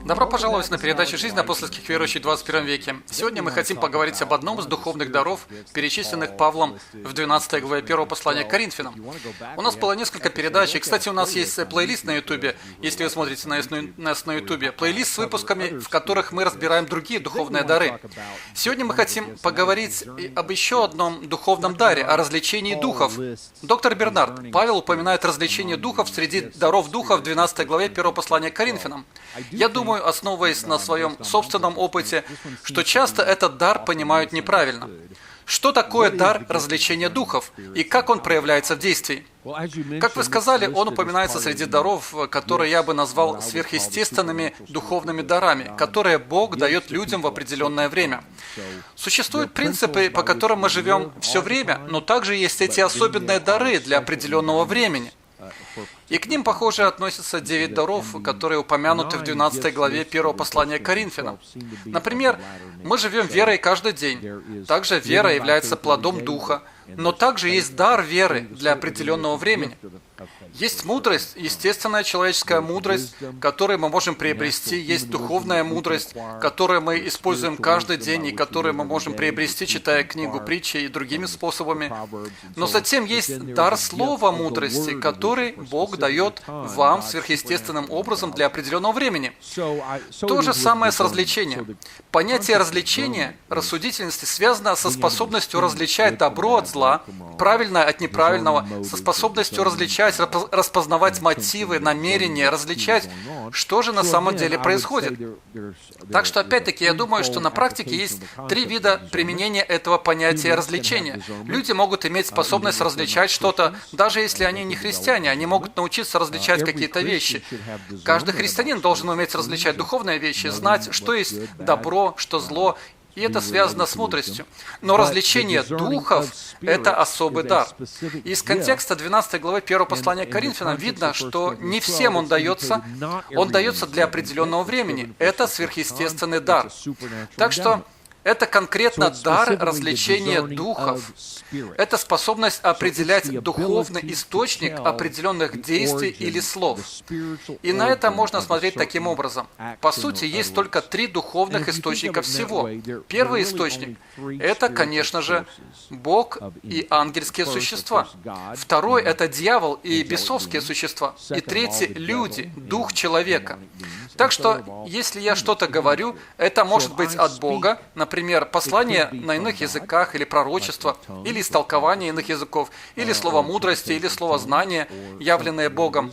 Добро пожаловать на передачу «Жизнь апостольских верующих в 21 веке». Сегодня мы хотим поговорить об одном из духовных даров, перечисленных Павлом в 12 главе 1 послания к Коринфянам. У нас было несколько передач, и, кстати, у нас есть плейлист на Ютубе, если вы смотрите нас на Ютубе. Плейлист с выпусками, в которых мы разбираем другие духовные дары. Сегодня мы хотим поговорить об еще одном духовном даре, о развлечении духов. Доктор Бернард, Павел упоминает развлечение духов среди даров духа в 12 главе 1 послания к Коринфянам. Я думаю, основываясь на своем собственном опыте, что часто этот дар понимают неправильно. Что такое дар развлечения духов и как он проявляется в действии? Как вы сказали, он упоминается среди даров, которые я бы назвал сверхъестественными духовными дарами, которые Бог дает людям в определенное время. Существуют принципы, по которым мы живем все время, но также есть эти особенные дары для определенного времени. И к ним, похоже, относятся 9 даров, которые упомянуты в 12 главе 1 послания к Коринфянам. Например, мы живем верой каждый день. Также вера является плодом Духа, но также есть дар веры для определенного времени. Есть мудрость, естественная человеческая мудрость, которую мы можем приобрести. Есть духовная мудрость, которую мы используем каждый день и которую мы можем приобрести, читая книгу притчи и другими способами. Но затем есть дар слова мудрости, который Бог дает вам сверхъестественным образом для определенного времени. То же самое с развлечением. Понятие развлечения, рассудительности связано со способностью различать добро от зла, правильное от неправильного, со способностью различать, распознавать мотивы, намерения, различать, что же на самом деле происходит. Так что, опять-таки, я думаю, что на практике есть 3 вида применения этого понятия развлечения. Люди могут иметь способность различать что-то, даже если они не христиане, они могут научиться различать какие-то вещи. Каждый христианин должен уметь различать духовные вещи, знать, что есть добро, что зло, и это связано с мудростью. Но развлечение духов – это особый дар. Из контекста 12 главы 1 послания к Коринфянам видно, что не всем он дается для определенного времени. Это сверхъестественный дар. Так что это конкретно дар развлечения духов. Это способность определять духовный источник определенных действий или слов. И на это можно смотреть таким образом. По сути, есть только 3 духовных источника всего. Первый источник – это, конечно же, Бог и ангельские существа. Второй – это дьявол и бесовские существа. И третий – люди, дух человека. Так что, если я что-то говорю, это может быть от Бога, например, послание на иных языках, или пророчество, или истолкование иных языков, или слово мудрости, или слово знания, явленное Богом.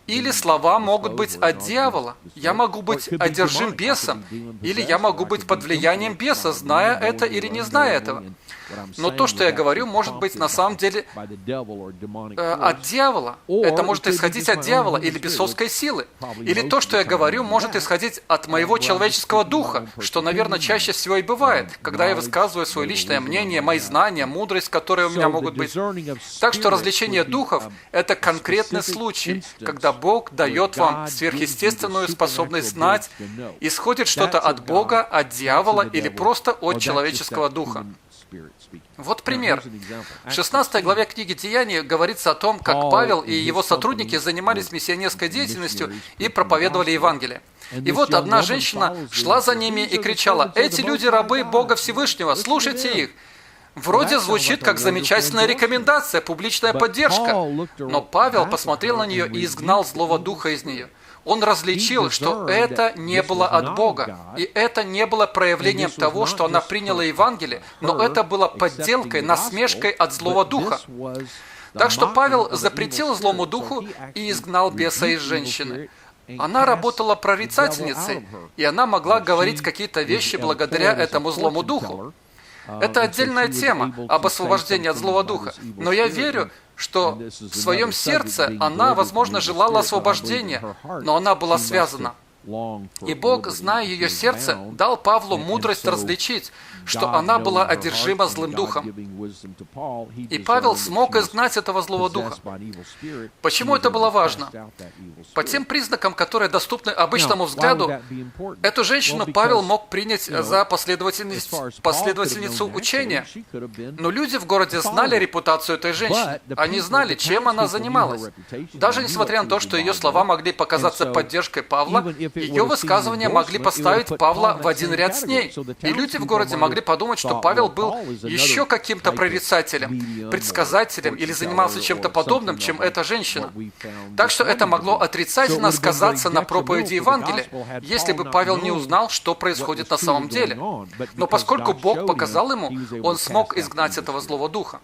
Или слова могут быть от дьявола. Я могу быть одержим бесом, или я могу быть под влиянием беса, зная это или не зная этого. Но то, что я говорю, может быть на самом деле от дьявола. Это может исходить от дьявола или бесовской силы. Или то, что я говорю, может исходить от моего человеческого духа, что, наверное, чаще всего и бывает, когда я высказываю свое личное мнение, мои знания, мудрость, которые у меня могут быть. Так что развлечение духов – это конкретный случай, когда Бог дает вам сверхъестественную способность знать, исходит что-то от Бога, от дьявола или просто от человеческого духа. Вот пример. В 16 главе книги «Деяний» говорится о том, как Павел и его сотрудники занимались миссионерской деятельностью и проповедовали Евангелие. И вот одна женщина шла за ними и кричала: «Эти люди рабы Бога Всевышнего, слушайте их!» Вроде звучит как замечательная рекомендация, публичная поддержка. Но Павел посмотрел на нее и изгнал злого духа из нее. Он различил, что это не было от Бога, и это не было проявлением того, что она приняла Евангелие, но это было подделкой, насмешкой от злого духа. Так что Павел запретил злому духу и изгнал беса из женщины. Она работала прорицательницей, и она могла говорить какие-то вещи благодаря этому злому духу. Это отдельная тема об освобождении от злого духа. Но я верю, что в своем сердце она, возможно, желала освобождения, но она была связана. И Бог, зная ее сердце, дал Павлу мудрость различить, что она была одержима злым духом. И Павел смог изгнать этого злого духа. Почему это было важно? По тем признакам, которые доступны обычному взгляду, эту женщину Павел мог принять за последовательницу учения. Но люди в городе знали репутацию этой женщины. Они знали, чем она занималась. Даже несмотря на то, что ее слова могли показаться поддержкой Павла, ее высказывания могли поставить Павла в один ряд с ней. И люди в городе могли подумать, что Павел был еще каким-то прорицателем, предсказателем или занимался чем-то подобным, чем эта женщина. Так что это могло отрицательно сказаться на проповеди Евангелия, если бы Павел не узнал, что происходит на самом деле. Но поскольку Бог показал ему, он смог изгнать этого злого духа.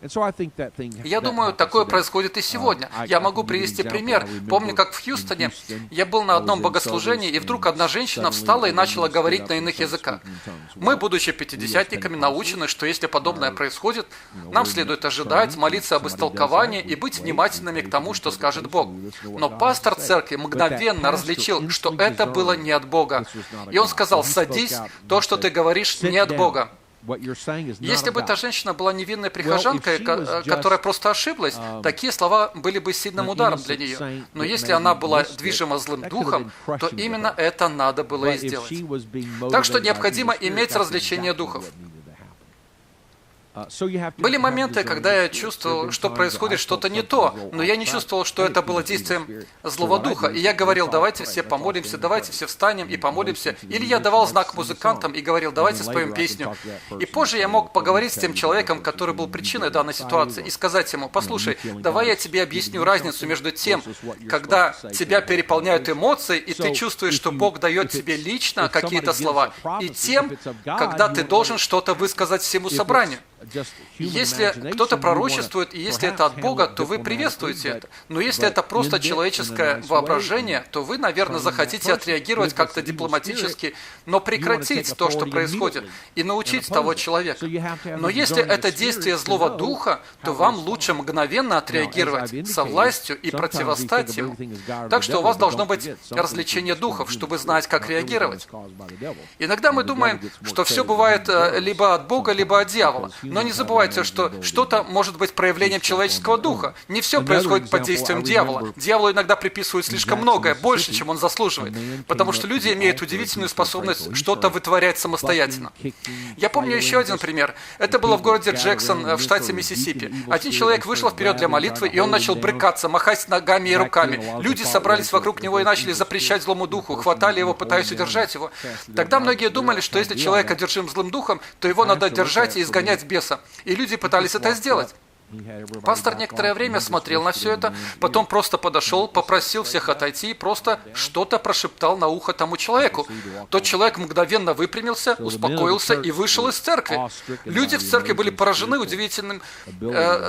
Я думаю, такое происходит и сегодня. Я могу привести пример. Помню, как в Хьюстоне я был на одном богослужении, и вдруг одна женщина встала и начала говорить на иных языках. Мы, будучи пятидесятниками, научены, что если подобное происходит, нам следует ожидать, молиться об истолковании и быть внимательными к тому, что скажет Бог. Но пастор церкви мгновенно различил, что это было не от Бога. И он сказал: «Садись, то, что ты говоришь, не от Бога». Если бы эта женщина была невинной прихожанкой, которая просто ошиблась, такие слова были бы сильным ударом для нее. Но если она была движима злым духом, то именно это надо было и сделать. Так что необходимо иметь развлечение духов. Были моменты, когда я чувствовал, что происходит что-то не то, но я не чувствовал, что это было действием злого духа. И я говорил: давайте все помолимся, давайте все встанем и помолимся. Или я давал знак музыкантам и говорил: давайте споем песню. И позже я мог поговорить с тем человеком, который был причиной данной ситуации, и сказать ему: послушай, давай я тебе объясню разницу между тем, когда тебя переполняют эмоции, и ты чувствуешь, что Бог дает тебе лично какие-то слова, и тем, когда ты должен что-то высказать всему собранию. Если кто-то пророчествует, и если это от Бога, то вы приветствуете это. Но если это просто человеческое воображение, то вы, наверное, захотите отреагировать как-то дипломатически, но прекратить то, что происходит, и научить того человека. Но если это действие злого духа, то вам лучше мгновенно отреагировать со властью и противостать ему. Так что у вас должно быть развлечение духов, чтобы знать, как реагировать. Иногда мы думаем, что все бывает либо от Бога, либо от дьявола. Но не забывайте, что что-то может быть проявлением человеческого духа. Не все происходит под действием дьявола. Дьяволу иногда приписывают слишком многое, больше, чем он заслуживает. Потому что люди имеют удивительную способность что-то вытворять самостоятельно. Я помню еще один пример. Это было в городе Джексон в штате Миссисипи. Один человек вышел вперед для молитвы, и он начал брыкаться, махать ногами и руками. Люди собрались вокруг него и начали запрещать злому духу, хватали его, пытаясь удержать его. Тогда многие думали, что если человек одержим злым духом, то его надо держать и изгонять беса. И люди пытались это сделать. Пастор некоторое время смотрел на все это, потом просто подошел, попросил всех отойти и просто что-то прошептал на ухо тому человеку. Тот человек мгновенно выпрямился, успокоился и вышел из церкви. Люди в церкви были поражены удивительным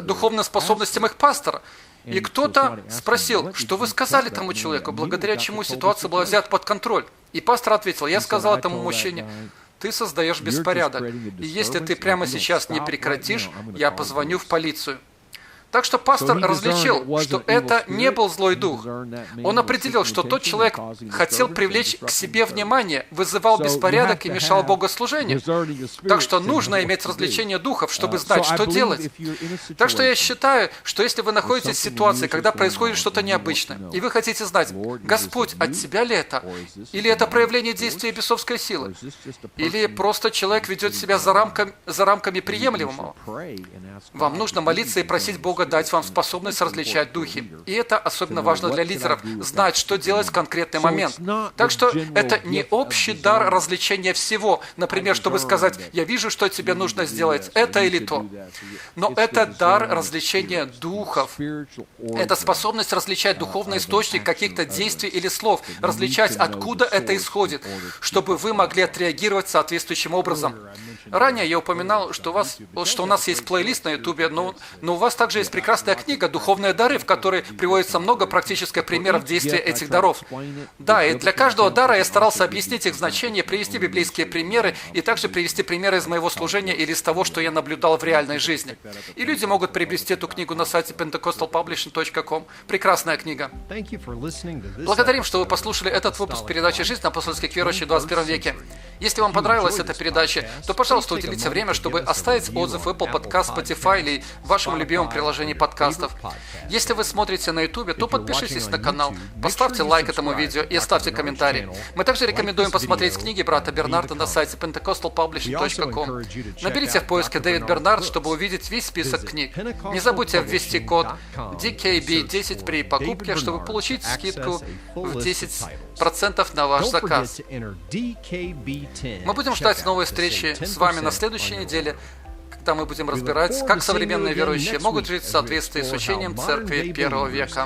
духовным способностям их пастора. И кто-то спросил: что вы сказали тому человеку, благодаря чему ситуация была взята под контроль? И пастор ответил: я сказал этому мужчине: ты создаешь беспорядок, и если ты прямо сейчас не прекратишь, я позвоню в полицию. Так что пастор различил, что это не был злой дух. Он определил, что тот человек хотел привлечь к себе внимание, вызывал беспорядок и мешал богослужению. Так что нужно иметь развлечение духов, чтобы знать, что делать. Так что я считаю, что если вы находитесь в ситуации, когда происходит что-то необычное, и вы хотите знать: Господь, от Тебя ли это? Или это проявление действия бесовской силы? Или просто человек ведет себя за рамками приемлемого? Вам нужно молиться и просить Бога дать вам способность различать духи. И это особенно важно для лидеров, знать, что делать в конкретный момент. Так что это не общий дар развлечения всего. Например, чтобы сказать: я вижу, что тебе нужно сделать это или то. Но это дар развлечения духов. Это способность различать духовный источник каких-то действий или слов, различать, откуда это исходит, чтобы вы могли отреагировать соответствующим образом. Ранее я упоминал, что у нас есть плейлист на YouTube, но у вас также есть прекрасная книга «Духовные дары», в которой приводится много практических примеров действия этих даров. Да, и для каждого дара я старался объяснить их значение, привести библейские примеры и также привести примеры из моего служения или из того, что я наблюдал в реальной жизни. И люди могут приобрести эту книгу на сайте pentecostalpublishing.com. Прекрасная книга. Благодарим, что вы послушали этот выпуск передачи «Жизнь апостольских верующих в 21 веке». Если вам понравилась эта передача, то, пожалуйста, уделите время, чтобы оставить отзыв в Apple Podcast, Spotify или в вашем любимом приложении. приложении подкастов. Если вы смотрите на YouTube, то подпишитесь на канал, поставьте лайк этому видео и оставьте комментарий. Мы также рекомендуем посмотреть книги брата Бернарда на сайте pentecostalpublishing.com. Наберите в поиске Дэвид Бернард, чтобы увидеть весь список книг. Не забудьте ввести код DKB10 при покупке, чтобы получить скидку в 10% на ваш заказ. Мы будем ждать новой встречи с вами на следующей неделе, когда мы будем разбирать, как современные верующие могут жить в соответствии с учением Церкви первого века.